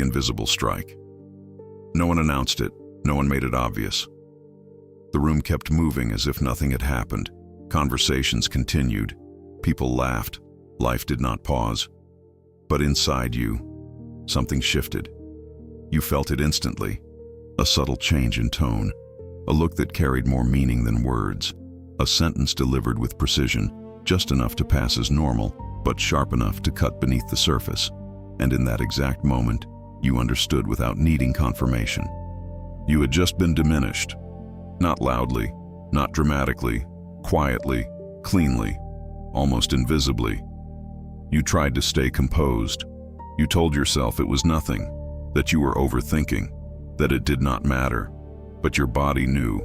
the invisible strike. No one announced it, no one made it obvious. The room kept moving as if nothing had happened. Conversations continued. People laughed. Life did not pause. But inside you, something shifted. You felt it instantly. A subtle change in tone. A look that carried more meaning than words. A sentence delivered with precision, just enough to pass as normal, but sharp enough to cut beneath the surface. And in that exact moment, you understood without needing confirmation. You had just been diminished. Not loudly, not dramatically, quietly, cleanly, almost invisibly. You tried to stay composed. You told yourself it was nothing, that you were overthinking, that it did not matter. But your body knew.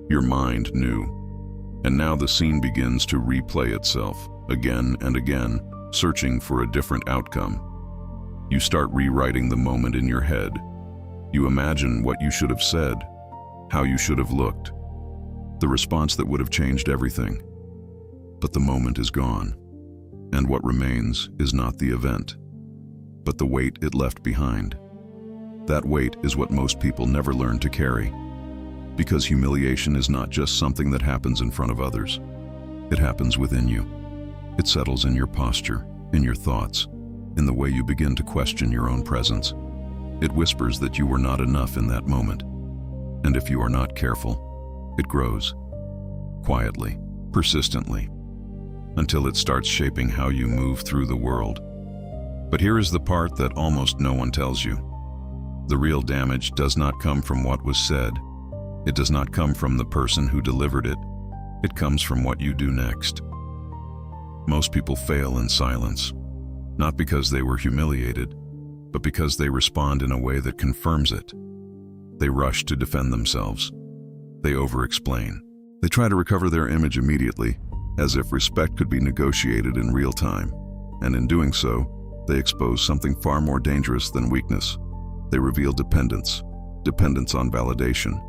Your mind knew. And now the scene begins to replay itself, again and again, searching for a different outcome. You start rewriting the moment in your head. You imagine what you should have said, how you should have looked, the response that would have changed everything. But the moment is gone, and what remains is not the event, but the weight it left behind. That weight is what most people never learn to carry, because humiliation is not just something that happens in front of others. It happens within you. It settles in your posture, in your thoughts, in the way you begin to question your own presence. It whispers that you were not enough in that moment. And if you are not careful, it grows, quietly, persistently, until it starts shaping how you move through the world. But here is the part that almost no one tells you. The real damage does not come from what was said. It does not come from the person who delivered it. It comes from what you do next. Most people fail in silence, not because they were humiliated, but because they respond in a way that confirms it. They rush to defend themselves. They over-explain. They try to recover their image immediately, as if respect could be negotiated in real time. And in doing so, they expose something far more dangerous than weakness. They reveal dependence. Dependence on validation.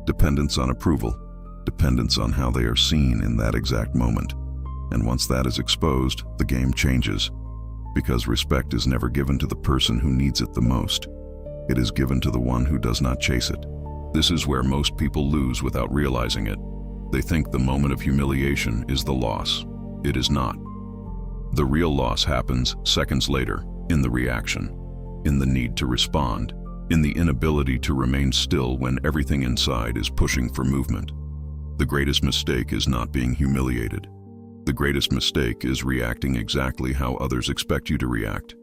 Dependence on approval. Dependence on how they are seen in that exact moment. And once that is exposed, the game changes. Because respect is never given to the person who needs it the most. It is given to the one who does not chase it. This is where most people lose without realizing it. They think the moment of humiliation is the loss. It is not. The real loss happens seconds later, in the reaction, in the need to respond, in the inability to remain still when everything inside is pushing for movement. The greatest mistake is not being humiliated. The greatest mistake is reacting exactly how others expect you to react.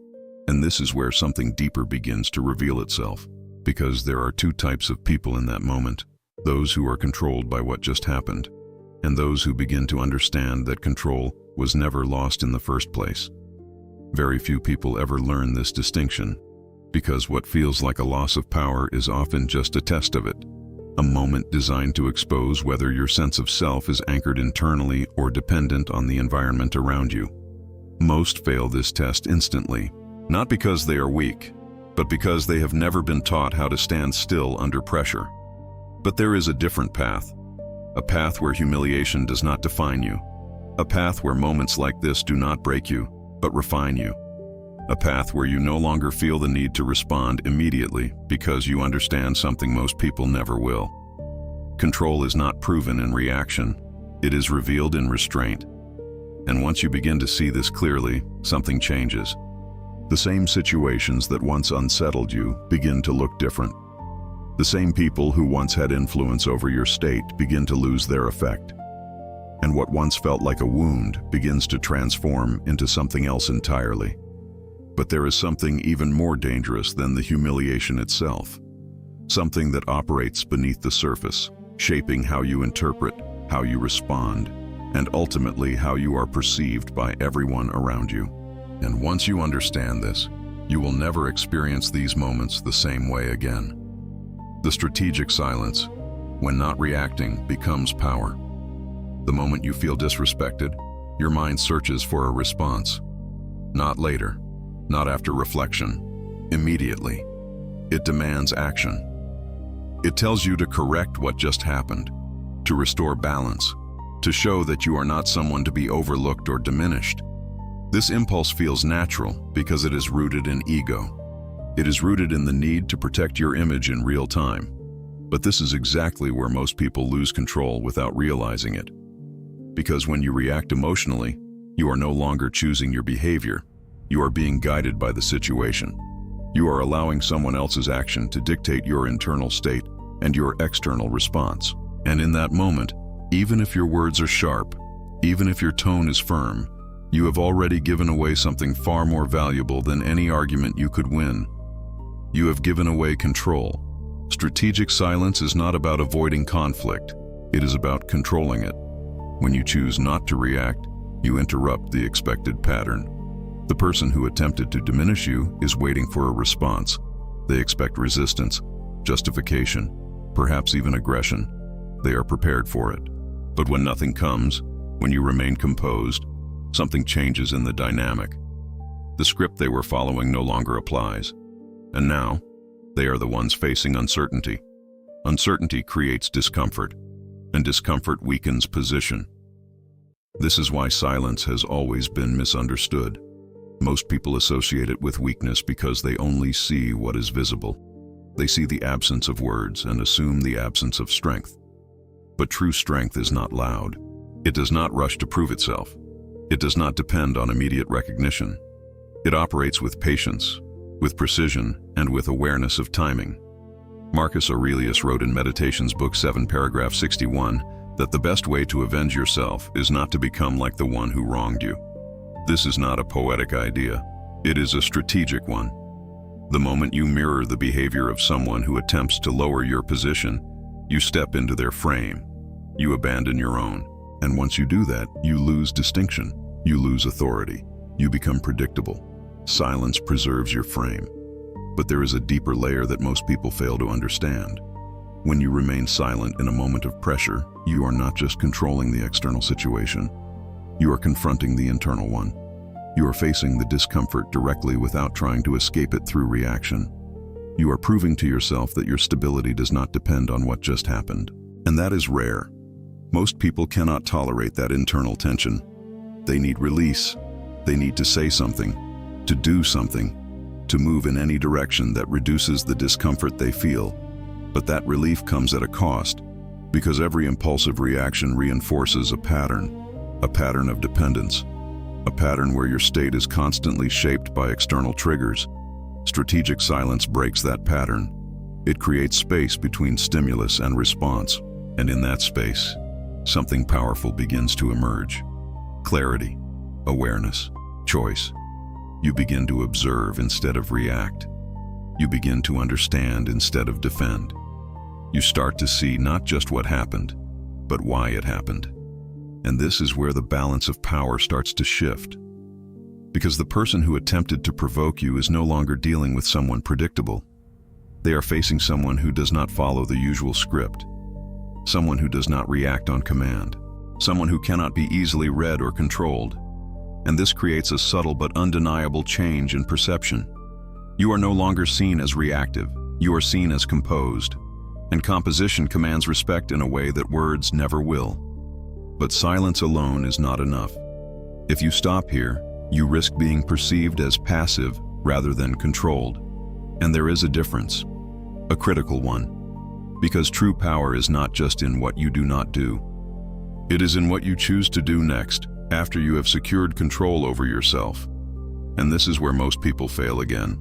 And this is where something deeper begins to reveal itself, because there are two types of people in that moment: those who are controlled by what just happened, and those who begin to understand that control was never lost in the first place. Very few people ever learn this distinction, because what feels like a loss of power is often just a test of it. A moment designed to expose whether your sense of self is anchored internally or dependent on the environment around you. Most fail this test instantly, not because they are weak, but because they have never been taught how to stand still under pressure. But there is a different path, a path where humiliation does not define you, a path where moments like this do not break you, but refine you. A path where you no longer feel the need to respond immediately because you understand something most people never will. Control is not proven in reaction, it is revealed in restraint. And once you begin to see this clearly, something changes. The same situations that once unsettled you begin to look different. The same people who once had influence over your state begin to lose their effect. And what once felt like a wound begins to transform into something else entirely. But there is something even more dangerous than the humiliation itself. Something that operates beneath the surface, shaping how you interpret, how you respond, and ultimately how you are perceived by everyone around you. And once you understand this, you will never experience these moments the same way again. The strategic silence, when not reacting, becomes power. The moment you feel disrespected, your mind searches for a response. Not later. Not after reflection. Immediately. It demands action. It tells you to correct what just happened, to restore balance, to show that you are not someone to be overlooked or diminished. This impulse feels natural because it is rooted in ego. It is rooted in the need to protect your image in real time. But this is exactly where most people lose control without realizing it. Because when you react emotionally, you are no longer choosing your behavior. You are being guided by the situation. You are allowing someone else's action to dictate your internal state and your external response. And in that moment, even if your words are sharp, even if your tone is firm, you have already given away something far more valuable than any argument you could win. You have given away control. Strategic silence is not about avoiding conflict. It is about controlling it. When you choose not to react, you interrupt the expected pattern. The person who attempted to diminish you is waiting for a response. They expect resistance, justification, perhaps even aggression. They are prepared for it. But when nothing comes, when you remain composed, something changes in the dynamic. The script they were following no longer applies. And now, they are the ones facing uncertainty. Uncertainty creates discomfort, and discomfort weakens position. This is why silence has always been misunderstood. Most people associate it with weakness because they only see what is visible. They see the absence of words and assume the absence of strength. But true strength is not loud. It does not rush to prove itself. It does not depend on immediate recognition. It operates with patience, with precision, and with awareness of timing. Marcus Aurelius wrote in Meditations Book 7, paragraph 61, that the best way to avenge yourself is not to become like the one who wronged you. This is not a poetic idea. It is a strategic one. The moment you mirror the behavior of someone who attempts to lower your position, you step into their frame. You abandon your own. And once you do that, you lose distinction. You lose authority. You become predictable. Silence preserves your frame. But there is a deeper layer that most people fail to understand. When you remain silent in a moment of pressure, you are not just controlling the external situation. You are confronting the internal one. You are facing the discomfort directly without trying to escape it through reaction. You are proving to yourself that your stability does not depend on what just happened. And that is rare. Most people cannot tolerate that internal tension. They need release. They need to say something, to do something, to move in any direction that reduces the discomfort they feel. But that relief comes at a cost, because every impulsive reaction reinforces a pattern of dependence, a pattern where your state is constantly shaped by external triggers. Strategic silence breaks that pattern. It creates space between stimulus and response, and in that space, something powerful begins to emerge. Clarity, awareness, choice. You begin to observe instead of react. You begin to understand instead of defend. You start to see not just what happened, but why it happened. And this is where the balance of power starts to shift. Because the person who attempted to provoke you is no longer dealing with someone predictable. They are facing someone who does not follow the usual script. Someone who does not react on command. Someone who cannot be easily read or controlled. And this creates a subtle but undeniable change in perception. You are no longer seen as reactive. You are seen as composed. And composition commands respect in a way that words never will. But silence alone is not enough. If you stop here, you risk being perceived as passive rather than controlled. And there is a difference, a critical one. Because true power is not just in what you do not do. It is in what you choose to do next, after you have secured control over yourself. And this is where most people fail again.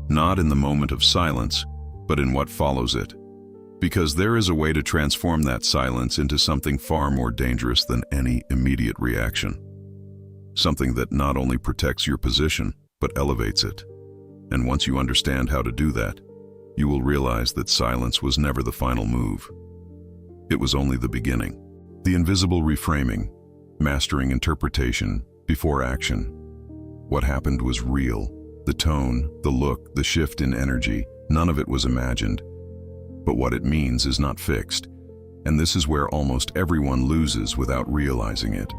Not in the moment of silence, but in what follows it. Because there is a way to transform that silence into something far more dangerous than any immediate reaction. Something that not only protects your position, but elevates it. And once you understand how to do that, you will realize that silence was never the final move. It was only the beginning. The invisible reframing, mastering interpretation before action. What happened was real. The tone, the look, the shift in energy, none of it was imagined. But what it means is not fixed, and this is where almost everyone loses without realizing it.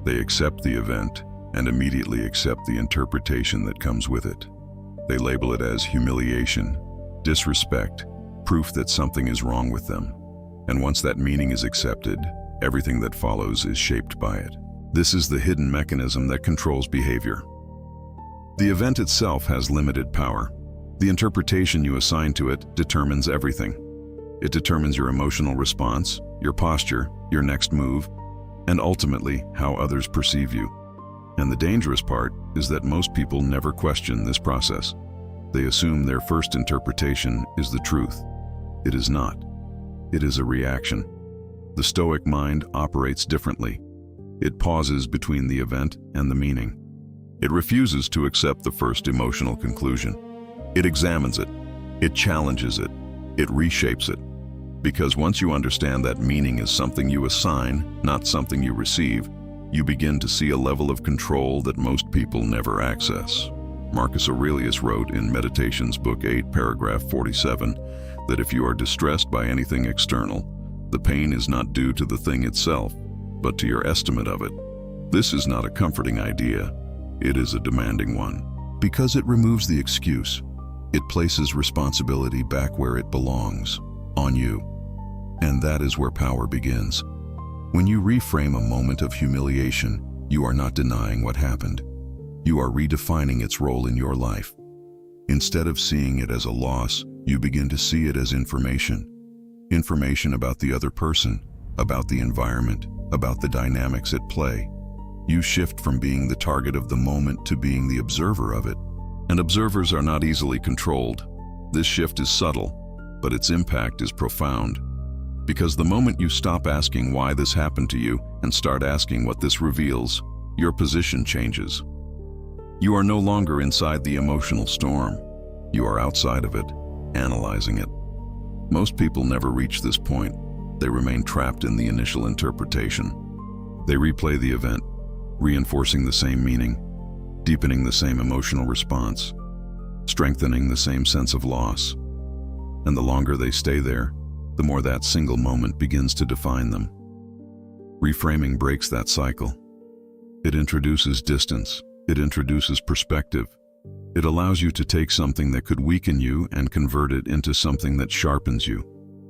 They accept the event and immediately accept the interpretation that comes with it. They label it as humiliation, disrespect, proof that something is wrong with them. And once that meaning is accepted, everything that follows is shaped by it. This is the hidden mechanism that controls behavior. The event itself has limited power. The interpretation you assign to it determines everything. It determines your emotional response, your posture, your next move, and ultimately how others perceive you. And the dangerous part is that most people never question this process. They assume their first interpretation is the truth. It is not. It is a reaction. The Stoic mind operates differently. It pauses between the event and the meaning. It refuses to accept the first emotional conclusion. It examines it. It challenges it. It reshapes it. Because once you understand that meaning is something you assign, not something you receive, you begin to see a level of control that most people never access. Marcus Aurelius wrote in Meditations, Book 8, paragraph 47, that if you are distressed by anything external, the pain is not due to the thing itself, but to your estimate of it. This is not a comforting idea. It is a demanding one. Because it removes the excuse. It places responsibility back where it belongs, on you. And that is where power begins. When you reframe a moment of humiliation, you are not denying what happened. You are redefining its role in your life. Instead of seeing it as a loss, you begin to see it as information. Information about the other person, about the environment, about the dynamics at play. You shift from being the target of the moment to being the observer of it. And observers are not easily controlled. This shift is subtle, but its impact is profound. Because the moment you stop asking why this happened to you and start asking what this reveals, your position changes. You are no longer inside the emotional storm. You are outside of it, analyzing it. Most people never reach this point. They remain trapped in the initial interpretation. They replay the event, reinforcing the same meaning, deepening the same emotional response, strengthening the same sense of loss. And the longer they stay there, the more that single moment begins to define them. Reframing breaks that cycle. It introduces distance. It introduces perspective. It allows you to take something that could weaken you and convert it into something that sharpens you,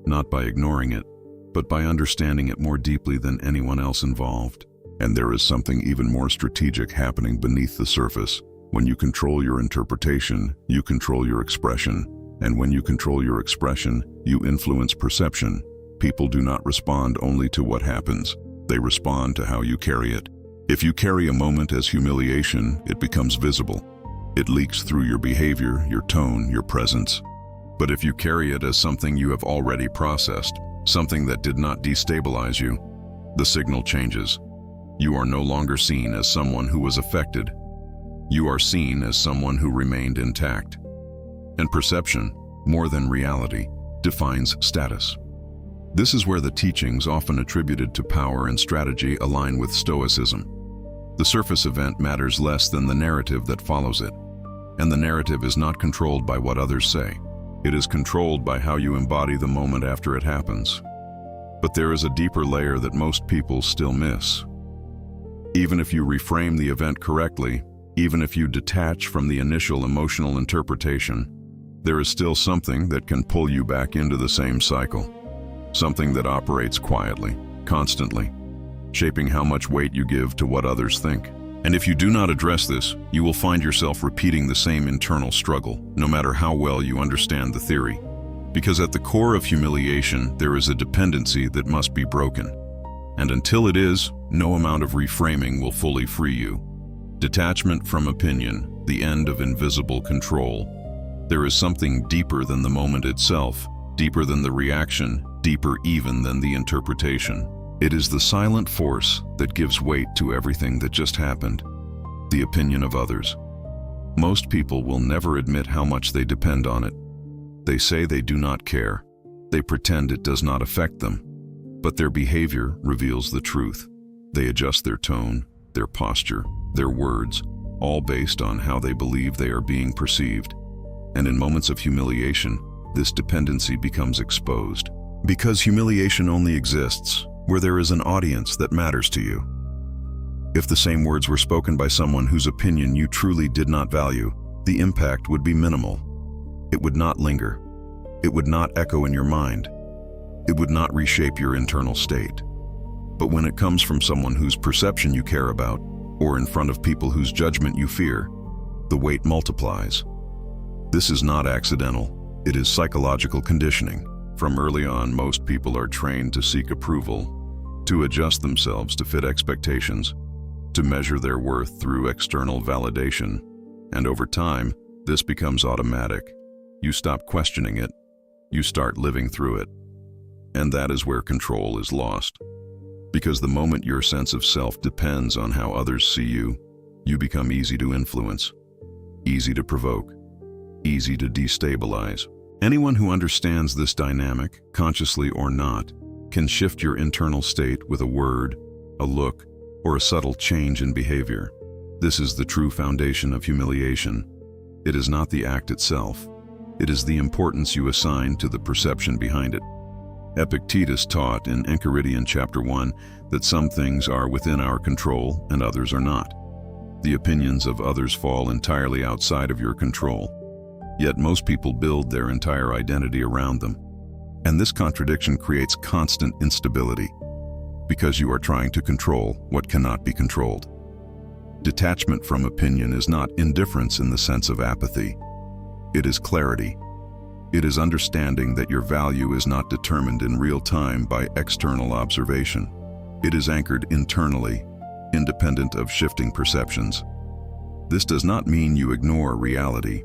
not by ignoring it, but by understanding it more deeply than anyone else involved. And there is something even more strategic happening beneath the surface. When you control your interpretation, you control your expression. And when you control your expression, you influence perception. People do not respond only to what happens. They respond to how you carry it. If you carry a moment as humiliation, it becomes visible. It leaks through your behavior, your tone, your presence. But if you carry it as something you have already processed, something that did not destabilize you, the signal changes. You are no longer seen as someone who was affected. You are seen as someone who remained intact. And perception, more than reality, defines status. This is where the teachings often attributed to power and strategy align with Stoicism. The surface event matters less than the narrative that follows it. And the narrative is not controlled by what others say. It is controlled by how you embody the moment after it happens. But there is a deeper layer that most people still miss. Even if you reframe the event correctly, even if you detach from the initial emotional interpretation, there is still something that can pull you back into the same cycle. Something that operates quietly, constantly, shaping how much weight you give to what others think. And if you do not address this, you will find yourself repeating the same internal struggle, no matter how well you understand the theory. Because at the core of humiliation, there is a dependency that must be broken. And until it is, no amount of reframing will fully free you. Detachment from opinion, the end of invisible control. There is something deeper than the moment itself, deeper than the reaction, deeper even than the interpretation. It is the silent force that gives weight to everything that just happened, the opinion of others. Most people will never admit how much they depend on it. They say they do not care. They pretend it does not affect them. But their behavior reveals the truth. They adjust their tone, their posture, their words, all based on how they believe they are being perceived. And in moments of humiliation, this dependency becomes exposed. Because humiliation only exists where there is an audience that matters to you. If the same words were spoken by someone whose opinion you truly did not value, the impact would be minimal. It would not linger. It would not echo in your mind. It would not reshape your internal state. But when it comes from someone whose perception you care about, or in front of people whose judgment you fear, the weight multiplies. This is not accidental. It is psychological conditioning. From early on, most people are trained to seek approval, to adjust themselves to fit expectations, to measure their worth through external validation. And over time, this becomes automatic. You stop questioning it. You start living through it. And that is where control is lost. Because the moment your sense of self depends on how others see you, you become easy to influence, easy to provoke, easy to destabilize. Anyone who understands this dynamic, consciously or not, can shift your internal state with a word, a look, or a subtle change in behavior. This is the true foundation of humiliation. It is not the act itself. It is the importance you assign to the perception behind it. Epictetus taught in Enchiridion chapter 1 that some things are within our control and others are not. The opinions of others fall entirely outside of your control. Yet most people build their entire identity around them. And this contradiction creates constant instability, because you are trying to control what cannot be controlled. Detachment from opinion is not indifference in the sense of apathy. It is clarity. It is understanding that your value is not determined in real time by external observation. It is anchored internally, independent of shifting perceptions. This does not mean you ignore reality.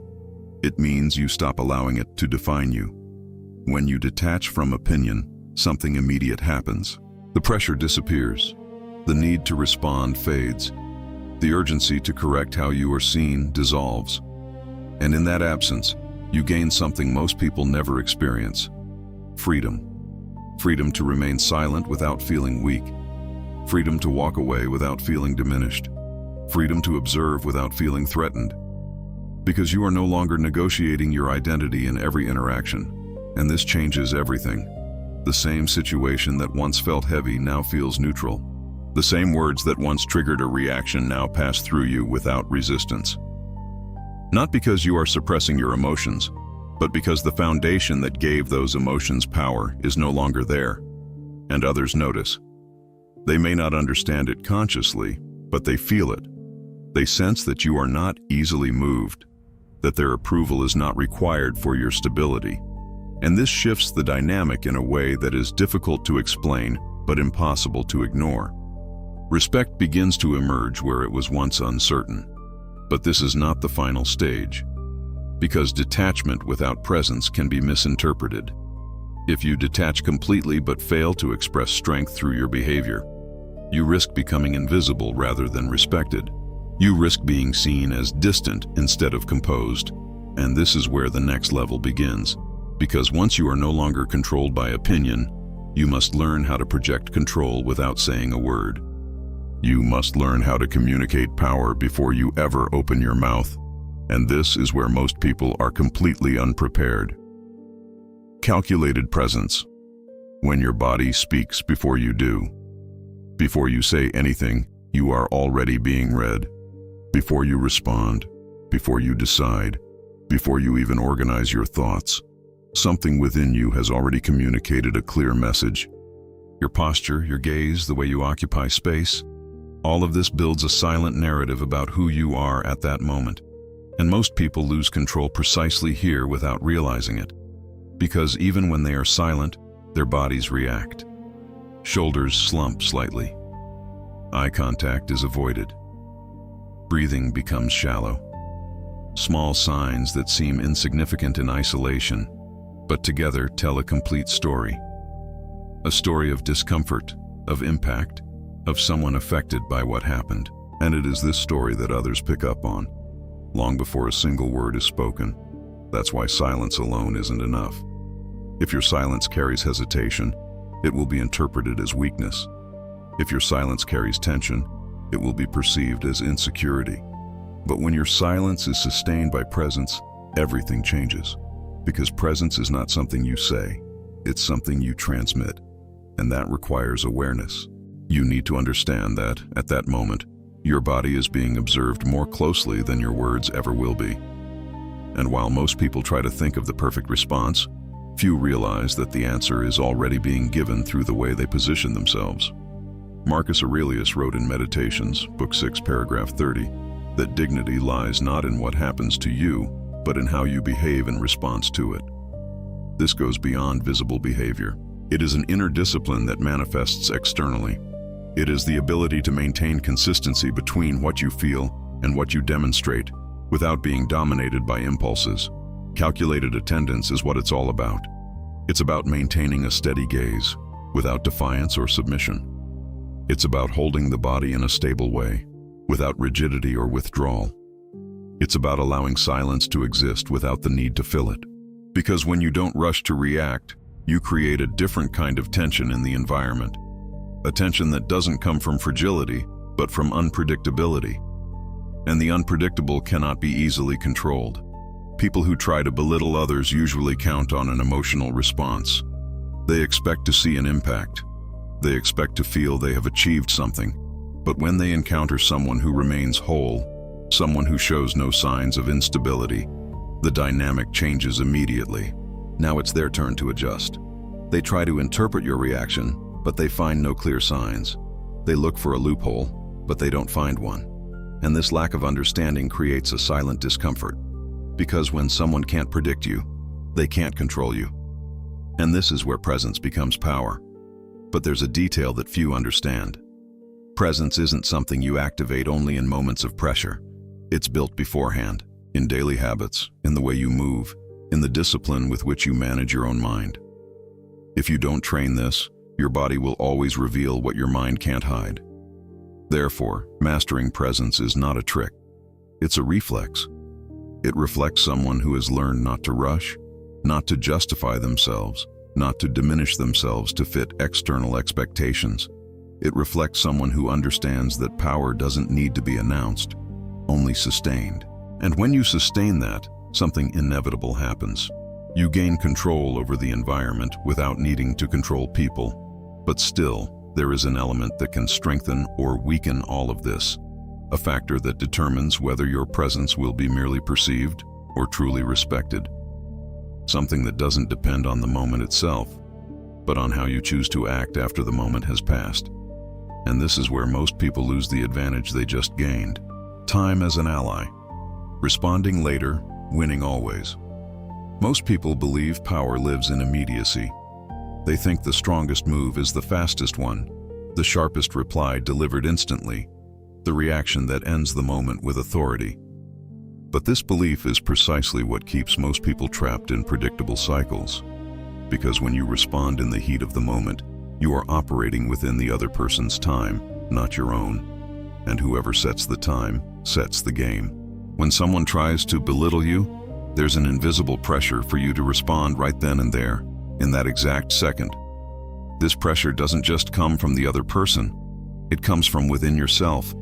It means you stop allowing it to define you. When you detach from opinion, something immediate happens. The pressure disappears. The need to respond fades. The urgency to correct how you are seen dissolves. And in that absence, you gain something most people never experience: freedom. Freedom to remain silent without feeling weak. Freedom to walk away without feeling diminished. Freedom to observe without feeling threatened. Because you are no longer negotiating your identity in every interaction. And this changes everything. The same situation that once felt heavy now feels neutral. The same words that once triggered a reaction now pass through you without resistance. Not because you are suppressing your emotions, but because the foundation that gave those emotions power is no longer there, and others notice. They may not understand it consciously, but they feel it. They sense that you are not easily moved, that their approval is not required for your stability. And this shifts the dynamic in a way that is difficult to explain, but impossible to ignore. Respect begins to emerge where it was once uncertain. But this is not the final stage, because detachment without presence can be misinterpreted. If you detach completely but fail to express strength through your behavior, you risk becoming invisible rather than respected. You risk being seen as distant instead of composed, and this is where the next level begins. Because once you are no longer controlled by opinion, you must learn how to project control without saying a word. You must learn how to communicate power before you ever open your mouth, and this is where most people are completely unprepared. Calculated presence. When your body speaks before you do. Before you say anything, you are already being read. Before you respond, before you decide, before you even organize your thoughts, something within you has already communicated a clear message. Your posture, your gaze, the way you occupy space, all of this builds a silent narrative about who you are at that moment. And most people lose control precisely here without realizing it. Because even when they are silent, their bodies react. Shoulders slump slightly. Eye contact is avoided. Breathing becomes shallow. Small signs that seem insignificant in isolation, but together tell a complete story. A story of discomfort, of impact, of someone affected by what happened. And it is this story that others pick up on, long before a single word is spoken. That's why silence alone isn't enough. If your silence carries hesitation, it will be interpreted as weakness. If your silence carries tension, it will be perceived as insecurity. But when your silence is sustained by presence, everything changes. Because presence is not something you say, it's something you transmit. And that requires awareness. You need to understand that, at that moment, your body is being observed more closely than your words ever will be. And while most people try to think of the perfect response, few realize that the answer is already being given through the way they position themselves. Marcus Aurelius wrote in Meditations, Book 6, paragraph 30, that dignity lies not in what happens to you, but in how you behave in response to it. This goes beyond visible behavior. It is an inner discipline that manifests externally. It is the ability to maintain consistency between what you feel and what you demonstrate without being dominated by impulses. Calculated attendance is what it's all about. It's about maintaining a steady gaze without defiance or submission. It's about holding the body in a stable way without rigidity or withdrawal. It's about allowing silence to exist without the need to fill it. Because when you don't rush to react, you create a different kind of tension in the environment. A tension that doesn't come from fragility, but from unpredictability. And the unpredictable cannot be easily controlled. People who try to belittle others usually count on an emotional response. They expect to see an impact. They expect to feel they have achieved something. But when they encounter someone who remains whole, someone who shows no signs of instability, the dynamic changes immediately. Now it's their turn to adjust. They try to interpret your reaction, but they find no clear signs. They look for a loophole, but they don't find one. And this lack of understanding creates a silent discomfort. Because when someone can't predict you, they can't control you. And this is where presence becomes power. But there's a detail that few understand. Presence isn't something you activate only in moments of pressure. It's built beforehand, in daily habits, in the way you move, in the discipline with which you manage your own mind. If you don't train this, your body will always reveal what your mind can't hide. Therefore, mastering presence is not a trick. It's a reflex. It reflects someone who has learned not to rush, not to justify themselves, not to diminish themselves to fit external expectations. It reflects someone who understands that power doesn't need to be announced, only sustained. And when you sustain that, something inevitable happens. You gain control over the environment without needing to control people. But still, there is an element that can strengthen or weaken all of this, a factor that determines whether your presence will be merely perceived or truly respected. Something that doesn't depend on the moment itself, but on how you choose to act after the moment has passed. And this is where most people lose the advantage they just gained. Time as an ally. Responding later, winning always. Most people believe power lives in immediacy. They think the strongest move is the fastest one, the sharpest reply delivered instantly, the reaction that ends the moment with authority. But this belief is precisely what keeps most people trapped in predictable cycles. Because when you respond in the heat of the moment, you are operating within the other person's time, not your own. And whoever sets the time, sets the game. When someone tries to belittle you, there's an invisible pressure for you to respond right then and there, in that exact second. This pressure doesn't just come from the other person, it comes from within yourself.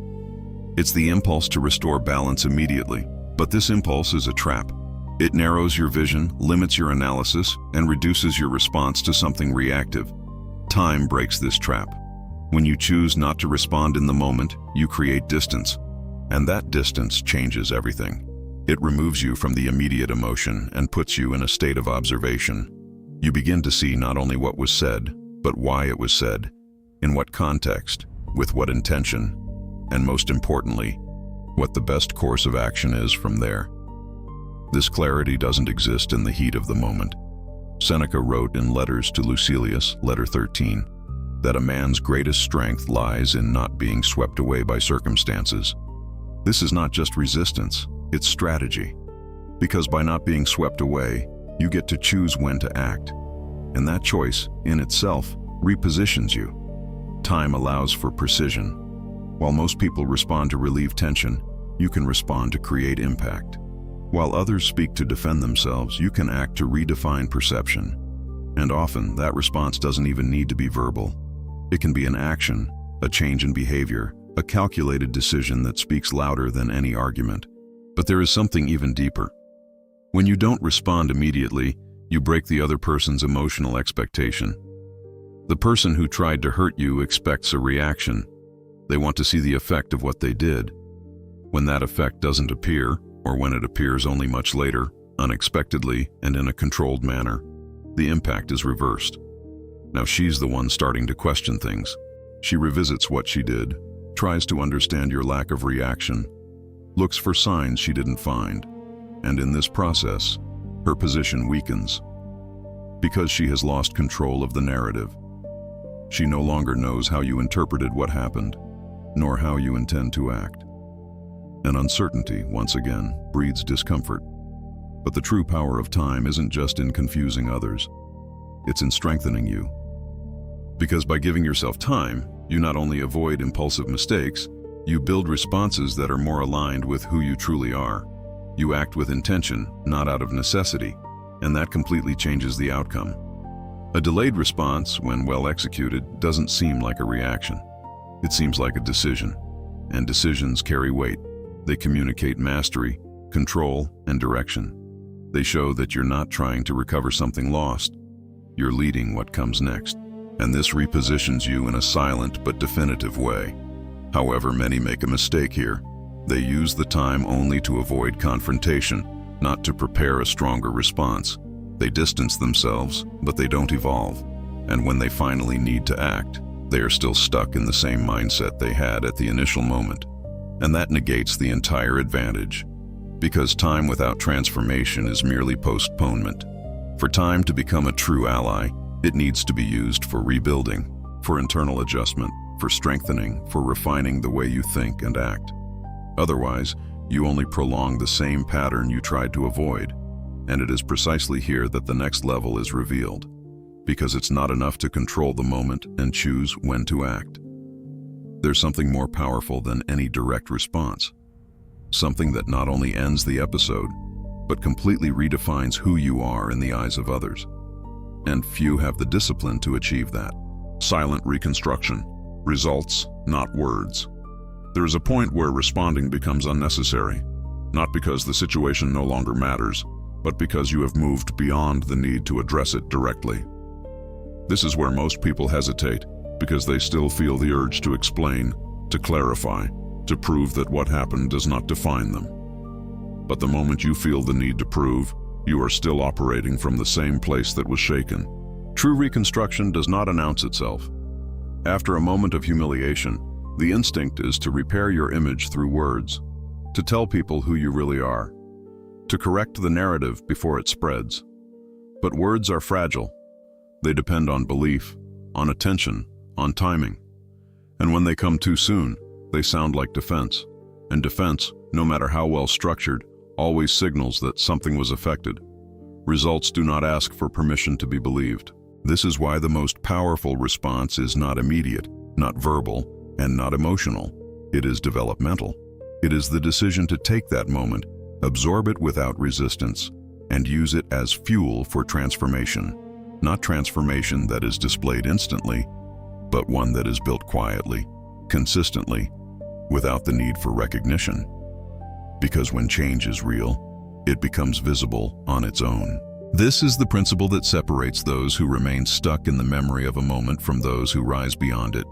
It's the impulse to restore balance immediately, but this impulse is a trap. It narrows your vision, limits your analysis, and reduces your response to something reactive. Time breaks this trap. When you choose not to respond in the moment, you create distance, and that distance changes everything. It removes you from the immediate emotion and puts you in a state of observation. You begin to see not only what was said, but why it was said, in what context, with what intention, and most importantly, what the best course of action is from there. This clarity doesn't exist in the heat of the moment. Seneca wrote in Letters to Lucilius, letter 13, that a man's greatest strength lies in not being swept away by circumstances. This is not just resistance, it's strategy. Because by not being swept away, you get to choose when to act. And that choice, in itself, repositions you. Time allows for precision. While most people respond to relieve tension, you can respond to create impact. While others speak to defend themselves, you can act to redefine perception. And often, that response doesn't even need to be verbal. It can be an action, a change in behavior, a calculated decision that speaks louder than any argument. But there is something even deeper. When you don't respond immediately, you break the other person's emotional expectation. The person who tried to hurt you expects a reaction. They want to see the effect of what they did. When that effect doesn't appear, or when it appears only much later, unexpectedly and in a controlled manner, the impact is reversed. Now she's the one starting to question things. She revisits what she did, tries to understand your lack of reaction, looks for signs she didn't find. and in this process, her position weakens. Because she has lost control of the narrative. She no longer knows how you interpreted what happened, nor how you intend to act. And uncertainty, once again, breeds discomfort. But the true power of time isn't just in confusing others. It's in strengthening you. Because by giving yourself time, you not only avoid impulsive mistakes, you build responses that are more aligned with who you truly are. You act with intention, not out of necessity, and that completely changes the outcome. A delayed response, when well executed, doesn't seem like a reaction. It seems like a decision, and decisions carry weight. They communicate mastery, control, and direction. They show that you're not trying to recover something lost. You're leading what comes next, and this repositions you in a silent but definitive way. However, many make a mistake here. They use the time only to avoid confrontation, not to prepare a stronger response. They distance themselves, but they don't evolve. And when they finally need to act, they are still stuck in the same mindset they had at the initial moment. And that negates the entire advantage. Because time without transformation is merely postponement. For time to become a true ally, it needs to be used for rebuilding, for internal adjustment, for strengthening, for refining the way you think and act. Otherwise, you only prolong the same pattern you tried to avoid, and it is precisely here that the next level is revealed, because it's not enough to control the moment and choose when to act. There's something more powerful than any direct response, something that not only ends the episode, but completely redefines who you are in the eyes of others. And few have the discipline to achieve that. Silent reconstruction. Results, not words. There is a point where responding becomes unnecessary, not because the situation no longer matters, but because you have moved beyond the need to address it directly. This is where most people hesitate, because they still feel the urge to explain, to clarify, to prove that what happened does not define them. But the moment you feel the need to prove, you are still operating from the same place that was shaken. True reconstruction does not announce itself. After a moment of humiliation, the instinct is to repair your image through words, to tell people who you really are, to correct the narrative before it spreads. But words are fragile. They depend on belief, on attention, on timing. And when they come too soon, they sound like defense. And defense, no matter how well structured, always signals that something was affected. Results do not ask for permission to be believed. This is why the most powerful response is not immediate, not verbal, and not emotional. It is developmental. It is the decision to take that moment, absorb it without resistance, and use it as fuel for transformation. Not transformation that is displayed instantly, but one that is built quietly, consistently, without the need for recognition. Because when change is real, it becomes visible on its own. This is the principle that separates those who remain stuck in the memory of a moment from those who rise beyond it.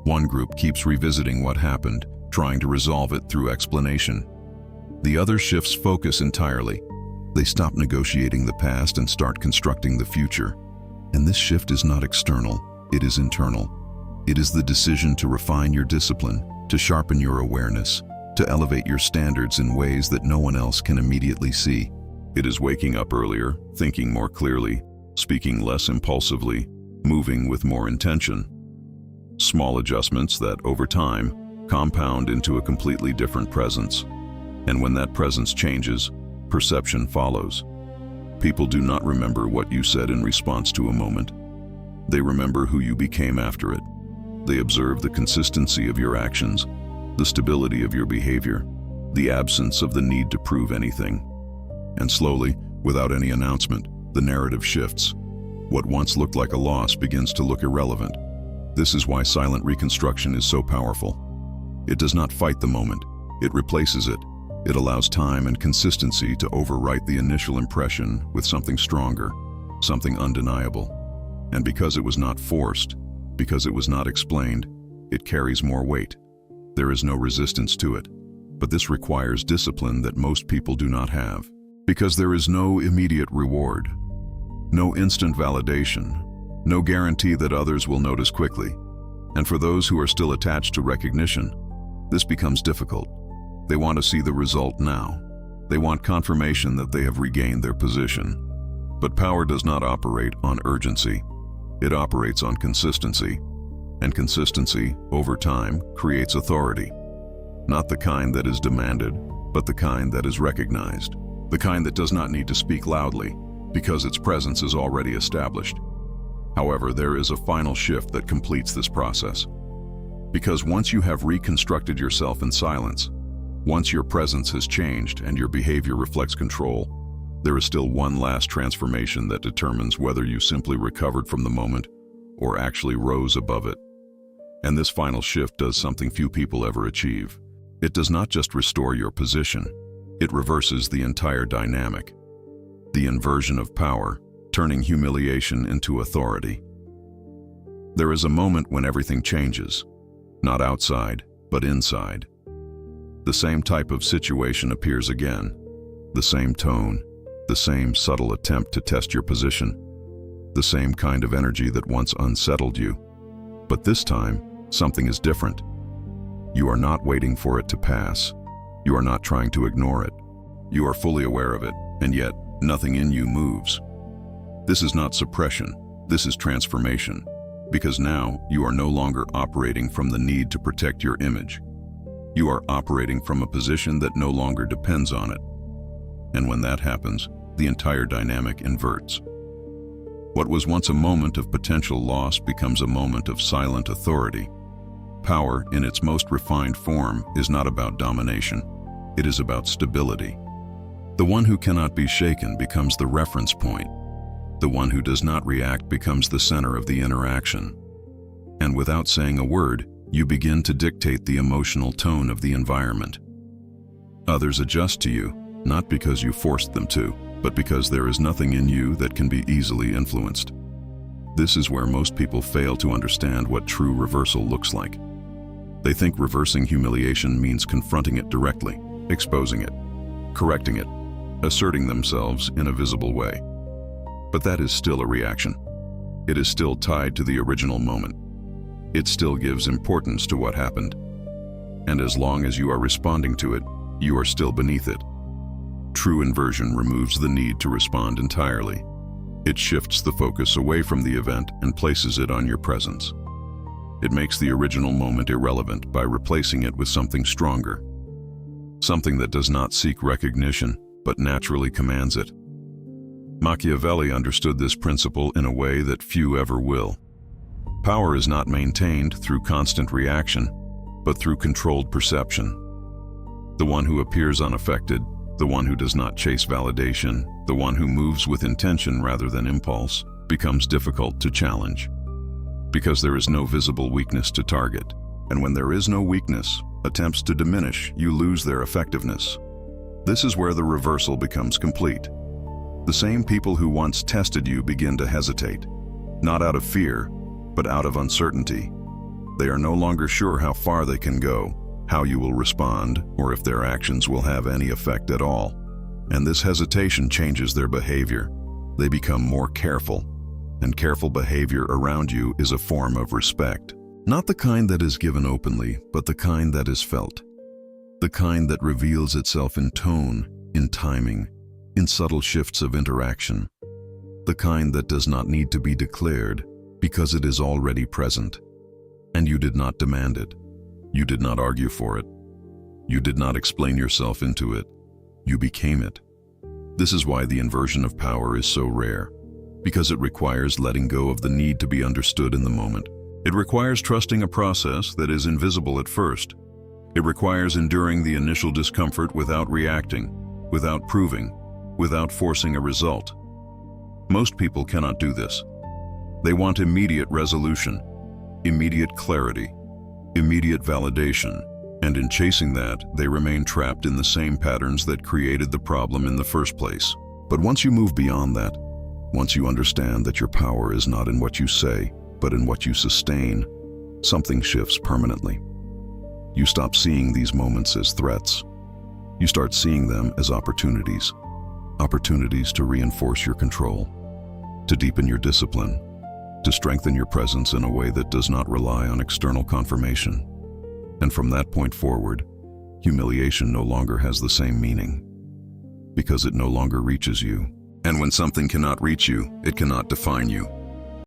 One group keeps revisiting what happened, trying to resolve it through explanation. The other shifts focus entirely. They stop negotiating the past and start constructing the future. And this shift is not external, it is internal. It is the decision to refine your discipline, to sharpen your awareness, to elevate your standards in ways that no one else can immediately see. It is waking up earlier, thinking more clearly, speaking less impulsively, moving with more intention. Small adjustments that, over time, compound into a completely different presence. And when that presence changes, perception follows. People do not remember what you said in response to a moment. They remember who you became after it. They observe the consistency of your actions, the stability of your behavior, the absence of the need to prove anything. And slowly, without any announcement, the narrative shifts. What once looked like a loss begins to look irrelevant. This is why silent reconstruction is so powerful. It does not fight the moment, it replaces it. It allows time and consistency to overwrite the initial impression with something stronger, something undeniable. And because it was not forced, because it was not explained, it carries more weight. There is no resistance to it. But this requires discipline that most people do not have. Because there is no immediate reward, no instant validation, no guarantee that others will notice quickly. And for those who are still attached to recognition, this becomes difficult. They want to see the result now. They want confirmation that they have regained their position. But power does not operate on urgency. It operates on consistency. And consistency, over time, creates authority. Not the kind that is demanded, but the kind that is recognized. The kind that does not need to speak loudly, because its presence is already established. However, there is a final shift that completes this process. Because once you have reconstructed yourself in silence, once your presence has changed and your behavior reflects control, there is still one last transformation that determines whether you simply recovered from the moment or actually rose above it. And this final shift does something few people ever achieve. It does not just restore your position, it reverses the entire dynamic. The inversion of power, turning humiliation into authority. There is a moment when everything changes, not outside, but inside. The same type of situation appears again, the same tone, the same subtle attempt to test your position, the same kind of energy that once unsettled you. But this time, something is different. You are not waiting for it to pass. You are not trying to ignore it. You are fully aware of it, and yet nothing in you moves. This is not suppression, this is transformation, because now you are no longer operating from the need to protect your image. You are operating from a position that no longer depends on it. And when that happens, the entire dynamic inverts. What was once a moment of potential loss becomes a moment of silent authority. Power, in its most refined form, is not about domination. It is about stability. The one who cannot be shaken becomes the reference point. The one who does not react becomes the center of the interaction. And without saying a word, you begin to dictate the emotional tone of the environment. Others adjust to you, not because you forced them to, but because there is nothing in you that can be easily influenced. This is where most people fail to understand what true reversal looks like. They think reversing humiliation means confronting it directly, exposing it, correcting it, asserting themselves in a visible way. But that is still a reaction. It is still tied to the original moment. It still gives importance to what happened. And as long as you are responding to it, you are still beneath it. True inversion removes the need to respond entirely. It shifts the focus away from the event and places it on your presence. It makes the original moment irrelevant by replacing it with something stronger. Something that does not seek recognition, but naturally commands it. Machiavelli understood this principle in a way that few ever will. Power is not maintained through constant reaction, but through controlled perception. The one who appears unaffected, the one who does not chase validation, the one who moves with intention rather than impulse, becomes difficult to challenge. Because there is no visible weakness to target. And when there is no weakness, attempts to diminish, you lose their effectiveness. This is where the reversal becomes complete. The same people who once tested you begin to hesitate, not out of fear, but out of uncertainty. They are no longer sure how far they can go, how you will respond, or if their actions will have any effect at all. And this hesitation changes their behavior. They become more careful, and careful behavior around you is a form of respect. Not the kind that is given openly, but the kind that is felt. The kind that reveals itself in tone, in timing, in subtle shifts of interaction. The kind that does not need to be declared, because it is already present. And you did not demand it. You did not argue for it. You did not explain yourself into it. You became it. This is why the inversion of power is so rare, because it requires letting go of the need to be understood in the moment. It requires trusting a process that is invisible at first. It requires enduring the initial discomfort without reacting, without proving, without forcing a result. Most people cannot do this. They want immediate resolution, immediate clarity, immediate validation, and in chasing that, they remain trapped in the same patterns that created the problem in the first place. But once you move beyond that, once you understand that your power is not in what you say, but in what you sustain, something shifts permanently. You stop seeing these moments as threats. You start seeing them as opportunities. Opportunities to reinforce your control, to deepen your discipline, to strengthen your presence in a way that does not rely on external confirmation. And from that point forward, humiliation no longer has the same meaning. because it no longer reaches you. And when something cannot reach you, it cannot define you.